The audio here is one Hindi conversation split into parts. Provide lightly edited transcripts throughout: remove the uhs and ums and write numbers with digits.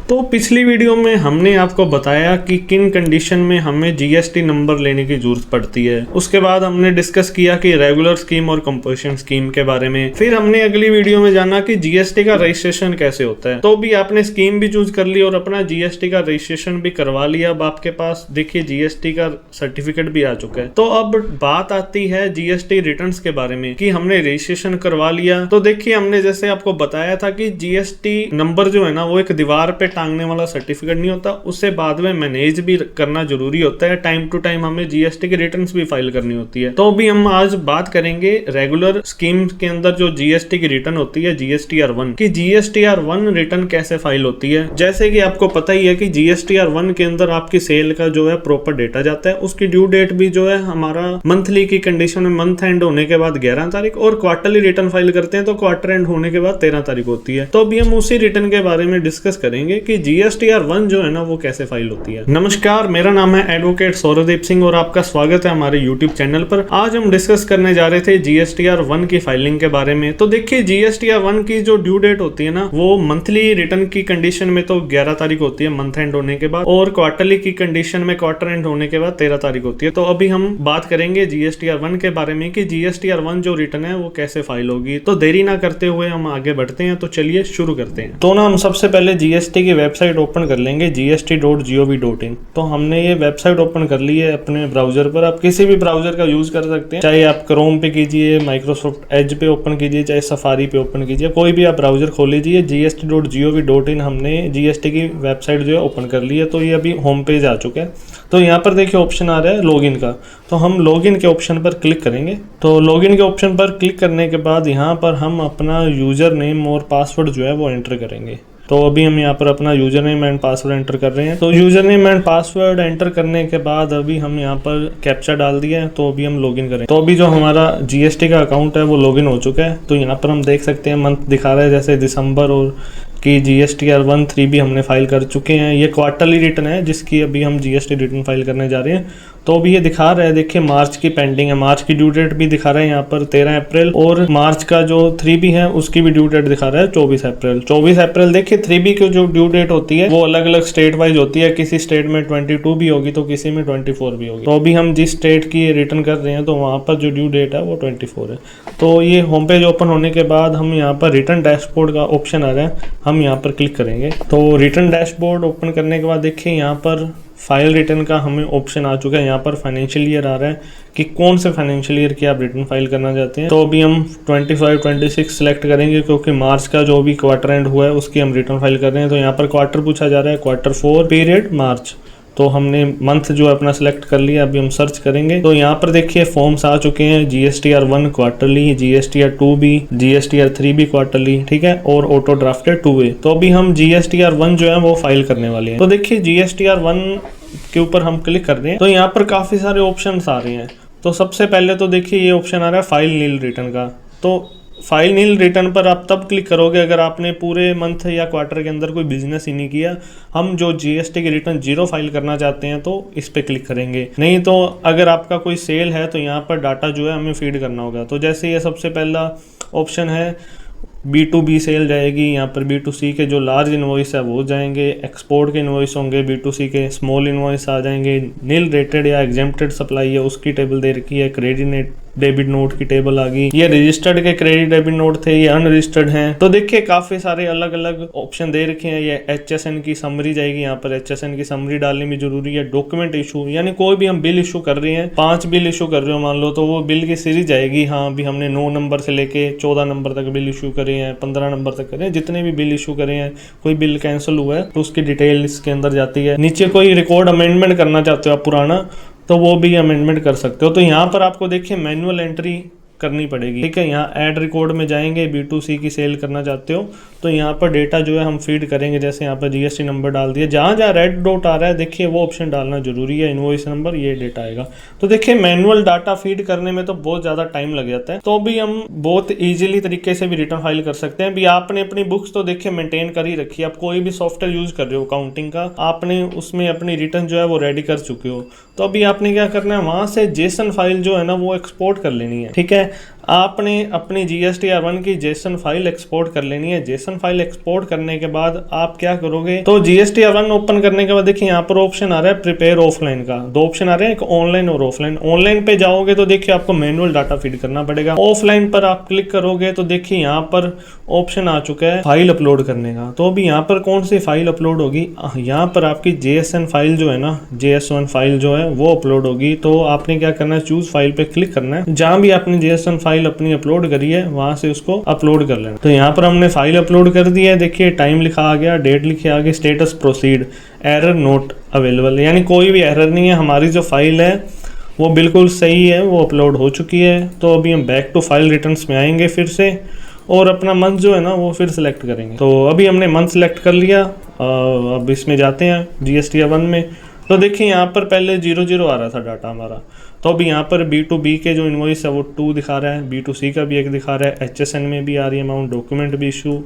तो पिछली वीडियो में हमने आपको बताया कि किन कंडीशन में हमें जीएसटी नंबर लेने की जरूरत पड़ती है। उसके बाद हमने डिस्कस किया कि रेगुलर स्कीम और कंपोजिशन स्कीम के बारे में। फिर हमने अगली वीडियो में जाना कि जीएसटी का रजिस्ट्रेशन कैसे होता है। तो भी आपने स्कीम भी चूज कर ली और अपना जीएसटी का रजिस्ट्रेशन भी करवा लिया। अब आपके पास देखिए जीएसटी का सर्टिफिकेट भी आ चुका है। तो अब बात आती है जीएसटी रिटर्न्स के बारे में कि हमने रजिस्ट्रेशन करवा लिया। तो देखिए हमने जैसे आपको बताया था कि जीएसटी नंबर जो है ना वो एक दीवार पे टांगने वाला सर्टिफिकेट नहीं होता, उससे बाद में मैनेज भी करना जरूरी होता है। टाइम टू टाइम हमें जीएसटी की रिटर्न्स भी फाइल करनी होती है। तो भी हम आज बात करेंगे रेगुलर स्कीम के अंदर जो जीएसटी की रिटर्न होती है जीएसटीआर1 की जीएसटीआर1 रिटर्न कैसे फाइल होती है। जैसे कि आपको पता ही है कि जीएसटीआर1 के अंदर आपकी सेल का जो है प्रॉपर डेटा जाता है। उसकी ड्यू डेट भी जो है हमारा मंथली की कंडीशन में मंथ एंड होने के बाद 11 तारीख और क्वार्टरली रिटर्न फाइल करते हैं तो क्वार्टर एंड होने के बाद 13 तारीख होती है। तो अभी हम उसी रिटर्न के बारे में डिस्कस करेंगे कि जीएसटीआर1 जो है ना वो कैसे फाइल होती है। नमस्कार, मेरा नाम है एडवोकेट सौरदीप सिंह और आपका स्वागत है हमारे यूट्यूब चैनल पर। आज हम डिस्कस करने जा रहे थे जीएसटीआर1 की फाइलिंग के बारे में। तो देखिए जीएसटीआर1 की जो ड्यू डेट होती है ना वो मंथली रिटर्न की कंडीशन में तो 11 तारीख होती है मंथ एंड होने के बाद, और क्वार्टरली की कंडीशन में क्वार्टर एंड होने के बाद 13 तारीख होती है। तो अभी हम बात करेंगे जीएसटीआर1 के बारे में कि जीएसटीआर1 जो रिटर्न है वो कैसे फाइल होगी। तो देरी ना करते हुए हम आगे बढ़ते हैं। तो चलिए शुरू करते हैं। तो ना हम सबसे पहले जीएसटी की वेबसाइट ओपन कर लेंगे gst.gov.in। तो हमने ये वेबसाइट ओपन कर ली है अपने ब्राउजर पर। आप किसी भी ब्राउजर का यूज कर सकते हैं, चाहे आप क्रोम पे कीजिए, माइक्रोसॉफ्ट एज पे ओपन कीजिए, चाहे सफारी पे ओपन कीजिए, कोई भी आप ब्राउजर खोल लीजिए। gst.gov.in हमने जीएसटी की वेबसाइट जो है ओपन कर ली है। तो ये अभी होम पेज आ चुका है। तो यहाँ पर देखिए ऑप्शन आ रहा है लॉगिन का। तो हम लॉगिन के ऑप्शन पर क्लिक करेंगे। तो लॉगिन के ऑप्शन पर क्लिक करने के बाद यहाँ पर हम अपना यूजर नेम और पासवर्ड जो है वो एंटर करेंगे। तो अभी हम यहाँ पर अपना user name and password enter कर रहे हैं। तो user name and password enter करने के बाद अभी हम यहाँ पर कैप्चा डाल दिया है। तो अभी हम लॉगिन करें। तो अभी जो हमारा जीएसटी का अकाउंट है वो लॉगिन हो चुका है। तो यहाँ पर हम देख सकते हैं मंथ दिखा रहा है जैसे दिसंबर, और कि जीएसटीआर1 3 भी हमने फाइल कर चुके हैं। ये क्वार्टरली रिटर्न है जिसकी अभी हम जीएसटी रिटर्न फाइल करने जा रहे हैं। तो अभी ये दिखा रहा है, देखिए मार्च की पेंडिंग है। मार्च की ड्यू डेट भी दिखा रहा है यहाँ पर 13 अप्रैल, और मार्च का जो 3B है उसकी भी ड्यू डेट दिखा रहा है 24 अप्रैल। 24 अप्रैल देखिए 3B की जो ड्यू डेट होती है वो अलग अलग स्टेट वाइज होती है। किसी स्टेट में 22 भी होगी तो किसी में 24 भी होगी। तो अभी हम जिस स्टेट की रिटर्न कर रहे हैं तो वहाँ पर जो ड्यू डेट है वो 24 है। तो ये होम पेज ओपन होने के बाद हम यहाँ पर रिटर्न डैशबोर्ड का ऑप्शन आ रहा है, हम यहाँ पर क्लिक करेंगे। तो रिटर्न डैशबोर्ड ओपन करने के बाद देखिए यहाँ पर फाइल रिटर्न का हमें ऑप्शन आ चुका है। यहाँ पर फाइनेंशियल ईयर आ रहा है कि कौन से फाइनेंशियल ईयर की आप रिटर्न फाइल करना चाहते हैं। तो अभी हम 25-26 सिलेक्ट करेंगे क्योंकि मार्च का जो भी क्वार्टर एंड हुआ है उसकी हम रिटर्न फाइल कर रहे हैं। तो यहाँ पर क्वार्टर पूछा जा रहा है, Q4 पीरियड मार्च। तो हमने मंथ जो अपना सिलेक्ट कर लिया। अभी हम सर्च करेंगे। तो यहाँ पर देखिए फॉर्म्स आ चुके हैं, जीएसटीआर1 क्वार्टरली, जीएसटीआर2 भी, जीएसटीआर3 भी क्वार्टरली, ठीक है, और ऑटो ड्राफ्टेड 2A। तो अभी हम जीएसटीआर1 जो है वो फाइल करने वाले हैं। तो देखिए जीएसटीआर1 के ऊपर हम क्लिक कर रहे हैं। तो यहाँ पर काफी सारे ऑप्शन आ रहे हैं। तो सबसे पहले तो देखिए ये ऑप्शन आ रहा है फाइल नील रिटर्न का। तो फाइल नील रिटर्न पर आप तब क्लिक करोगे अगर आपने पूरे मंथ या क्वार्टर के अंदर कोई बिजनेस ही नहीं किया। हम जो जीएसटी की रिटर्न 0 फाइल करना चाहते हैं तो इस पे क्लिक करेंगे। नहीं तो अगर आपका कोई सेल है तो यहाँ पर डाटा जो है हमें फीड करना होगा। तो जैसे ये सबसे पहला ऑप्शन है B2B सेल जाएगी। यहाँ पर B2C के जो लार्ज इनवॉइस है वो जाएंगे, एक्सपोर्ट के इनवॉइस होंगे, B2C के स्मॉल इनवॉइस आ जाएंगे, नील रेटेड या एग्जेम्प्टेड सप्लाई है उसकी टेबल दे रखी है, क्रेडिट डेबिट नोट की टेबल आ गई। ये रजिस्टर्ड के क्रेडिट डेबिट नोट थे, ये अनरजिस्टर्ड हैं। तो देखिए काफी सारे अलग अलग ऑप्शन दे रखे हैं। ये HSN की समरी जाएगी, यहाँ पर HSN की समरी डालनी भी जरूरी है। डॉक्यूमेंट इशू, यानी कोई भी हम बिल इशू कर रहे हैं, 5 बिल इशू कर रहे हो मान लो, तो वो बिल की सीरीज जाएगी। हाँ अभी हमने 9 नंबर से लेके 14 नंबर तक बिल इशू करे हैं, 15 नंबर तक करे हैं, जितने भी बिल इशू करे हैं। कोई बिल कैंसिल हुआ है तो उसकी डिटेल इसके अंदर जाती है। नीचे कोई रिकॉर्ड अमेंडमेंट करना चाहते हो आप पुराना, तो वो भी अमेंडमेंट कर सकते हो। तो यहाँ पर आपको देखिए मैनुअल एंट्री करनी पड़ेगी, ठीक है। यहाँ ऐड रिकॉर्ड में जाएंगे, B2C की सेल करना चाहते हो तो यहाँ पर डेटा जो है हम फीड करेंगे। जैसे यहाँ पर जीएसटी नंबर डाल दिया, जहाँ जहाँ रेड डॉट आ रहा है देखिए वो ऑप्शन डालना जरूरी है। इनवॉइस नंबर, ये डेटा आएगा। तो देखिए मैनुअल डाटा फीड करने में तो बहुत ज्यादा टाइम लग जाता है। तो अभी हम बहुत इजीली तरीके से भी रिटर्न फाइल कर सकते हैं। अभी आपने अपनी बुक्स तो देखिए मेंटेन कर ही रखी है। आप कोई भी सॉफ्टवेयर यूज कर रहे हो अकाउंटिंग का, आपने उसमें अपनी रिटर्न जो है वो रेडी कर चुके हो। तो अभी आपने क्या करना है, वहां से जेसन फाइल जो है ना वो एक्सपोर्ट कर लेनी है, ठीक है। आपने अपनी GSTR1 की जेसन फाइल एक्सपोर्ट कर लेनी है। जेसन फाइल एक्सपोर्ट करने के बाद आप क्या करोगे, तो GSTR1 ओपन करने के बाद देखिए यहाँ पर ऑप्शन आ रहा है प्रिपेयर ऑफलाइन का। दो ऑप्शन आ रहे हैं, एक ऑनलाइन और ऑफलाइन। ऑनलाइन पे जाओगे तो देखिए आपको मैनुअल डाटा फीड करना पड़ेगा। ऑफलाइन पर आप क्लिक करोगे तो देखिए यहाँ पर ऑप्शन आ चुका है फाइल अपलोड करने का। तो अभी यहाँ पर कौन सी फाइल अपलोड होगी, यहाँ पर आपकी JSN फाइल जो है ना, JS1 फाइल जो है वो अपलोड होगी। तो आपने क्या करना है, चूज फाइल पे क्लिक करना है। जहां भी आपने JSN फाइल अपनी अपलोड करी है वहां से उसको अपलोड कर लेना। तो यहाँ पर हमने फाइल अपलोड कर दी है। देखिए टाइम लिखा आ गया, डेट लिखी आ गई, status proceed, error note available, यानी कोई भी एरर नहीं है। हमारी जो फाइल है वो बिल्कुल सही है, वो अपलोड हो चुकी है। तो अभी हम बैक टू फाइल रिटर्न्स में आएंगे फिर से, और अपना मंथ जो है ना वो फिर सिलेक्ट करेंगे। तो अभी हमने मंथ सिलेक्ट कर लिया। अब इसमें जाते हैं GSTR1 में। तो देखिए यहाँ पर पहले 00 आ रहा था डाटा हमारा, तो अभी यहाँ पर B2B के जो इनवॉइस है वो 2 दिखा रहा है, B2C का भी 1 दिखा रहा है, HSN में भी आ रही है अमाउंट, डॉक्यूमेंट भी इशू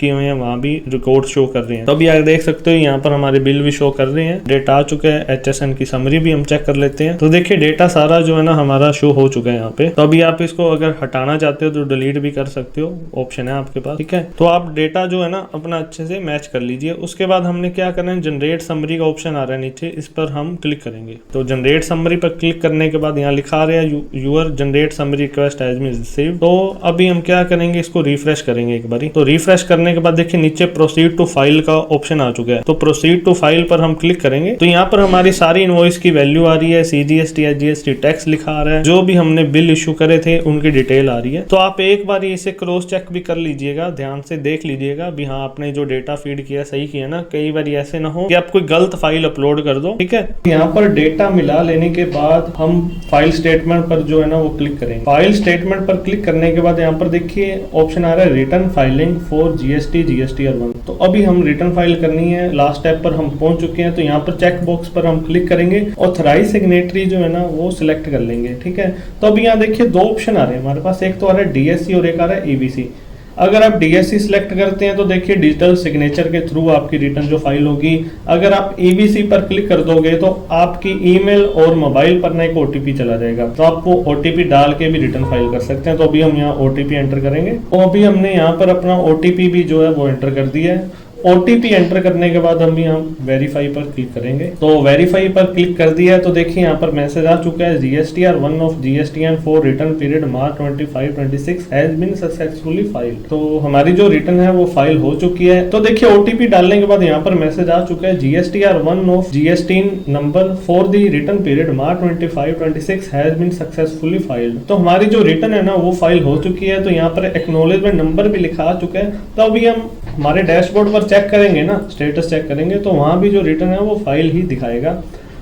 किए हुए हैं, वहाँ भी रिकॉर्ड शो कर रहे हैं। तो अभी आप देख सकते हो यहाँ पर हमारे बिल भी शो कर रहे हैं, डेटा आ चुका है। HSN की समरी भी हम चेक कर लेते हैं। तो देखिए डेटा सारा जो है ना हमारा शो हो चुका है यहाँ पे। तो अभी आप इसको अगर हटाना चाहते हो तो डिलीट भी कर सकते हो, ऑप्शन है आपके पास, ठीक है। तो आप डेटा जो है ना अपना अच्छे से मैच कर लीजिए। उसके बाद हमने क्या करना है, जनरेट समरी का ऑप्शन आ रहा है नीचे, इस पर हम क्लिक करेंगे। तो जनरेट समरी पर क्लिक करने के बाद यहाँ लिखा आ रहा है your generate summary request has been received. तो अभी हम क्या करेंगे, इसको रिफ्रेश करेंगे एक बारी। तो रिफ्रेश करने के बाद देखिए नीचे प्रोसीड टू फाइल का ऑप्शन आ चुका है। तो प्रोसीड टू फाइल पर हम क्लिक करेंगे। तो यहाँ पर हमारी सारी इनवॉइस की वैल्यू आ रही है, CGST या GST टैक्स लिखा आ रहा है, जो भी हमने बिल इशू करे थे उनकी डिटेल आ रही है। तो आप एक बार इसे क्रॉस चेक भी कर लीजिएगा, ध्यान से देख लीजिएगा भी हाँ आपने जो डेटा फीड किया सही किया ना। कई बार ऐसे ना हो कि आप कोई गलत फाइल अपलोड कर दो, ठीक है। यहाँ पर डेटा मिला लेने के बाद हम फाइल स्टेटमेंट पर जो है ना वो क्लिक करेंगे। फाइल स्टेटमेंट पर क्लिक करने के बाद यहाँ पर देखिए ऑप्शन आ रहा है रिटर्न फाइलिंग फॉर GSTR1। तो अभी हम रिटर्न फाइल करनी है, लास्ट स्टेप पर हम पहुंच चुके हैं। तो यहाँ पर चेक बॉक्स पर हम क्लिक करेंगे, ऑथराइज सिग्नेटरी जो है ना वो सिलेक्ट कर लेंगे, ठीक है। तो अभी यहाँ देखिए 2 ऑप्शन आ रहे हैं हमारे पास, एक तो आ रहा है DSC और एक आ रहा है EBC। अगर आप DSC सिलेक्ट करते हैं तो देखिए डिजिटल सिग्नेचर के थ्रू आपकी रिटर्न जो फाइल होगी। अगर आप EBC पर क्लिक कर दोगे तो आपकी ईमेल और मोबाइल पर ना एक OTP चला जाएगा, तो आप वो OTP डाल के भी रिटर्न फाइल कर सकते हैं। तो अभी हम यहाँ OTP एंटर करेंगे। तो अभी हमने यहाँ पर अपना OTP भी जो है वो एंटर कर दिया है। OTP एंटर करने के बाद हम यहाँ वेरीफाई पर क्लिक करेंगे। तो वेरीफाई पर क्लिक कर दिया है। तो देखिए यहाँ पर मैसेज आ चुका है GSTR1 of GSTN for return period March 25-26 has been successfully filed. तो हमारी जो रिटर्न है वो फाइल हो चुकी है। तो देखिए OTP डालने के बाद यहाँ पर मैसेज आ चुका है GSTR1 of GSTN number for the return period March 25-26 has been successfully filed. तो हमारी जो रिटर्न है ना वो फाइल हो चुकी है। तो यहाँ पर एक्नॉलेजमेंट नंबर भी लिखा आ चुका है। तो अभी हम हमारे डैशबोर्ड पर चेक करेंगे ना, स्टेटस चेक करेंगे तो वहां भी जो रिटर्न है वो फाइल ही दिखाएगा।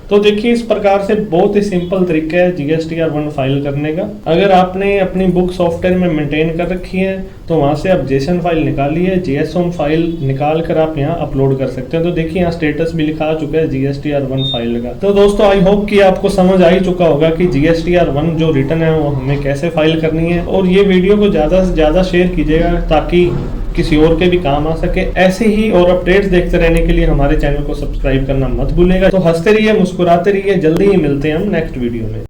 तो देखिए इस प्रकार से बहुत ही सिंपल तरीका है GSTR1 फाइल करने का। अगर आपने अपनी बुक सॉफ्टवेयर में मेंटेन कर रखी है तो वहां से आप JSON फाइल निकालिए, JSON फाइल निकाल कर आप यहाँ अपलोड कर सकते हैं। तो देखिए यहाँ स्टेटस भी लिखा आ चुका है GSTR1 फाइल का। तो दोस्तों आई होप कि आपको समझ आ ही चुका होगा कि GSTR1 जो रिटर्न है वो हमें कैसे फाइल करनी है। और ये वीडियो को ज्यादा से ज्यादा शेयर कीजिएगा ताकि किसी और के भी काम आ सके। ऐसे ही और अपडेट्स देखते रहने के लिए हमारे चैनल को सब्सक्राइब करना मत भूलिएगा। तो हंसते रहिए, मुस्कुराते रहिए, जल्दी ही मिलते हैं हम नेक्स्ट वीडियो में।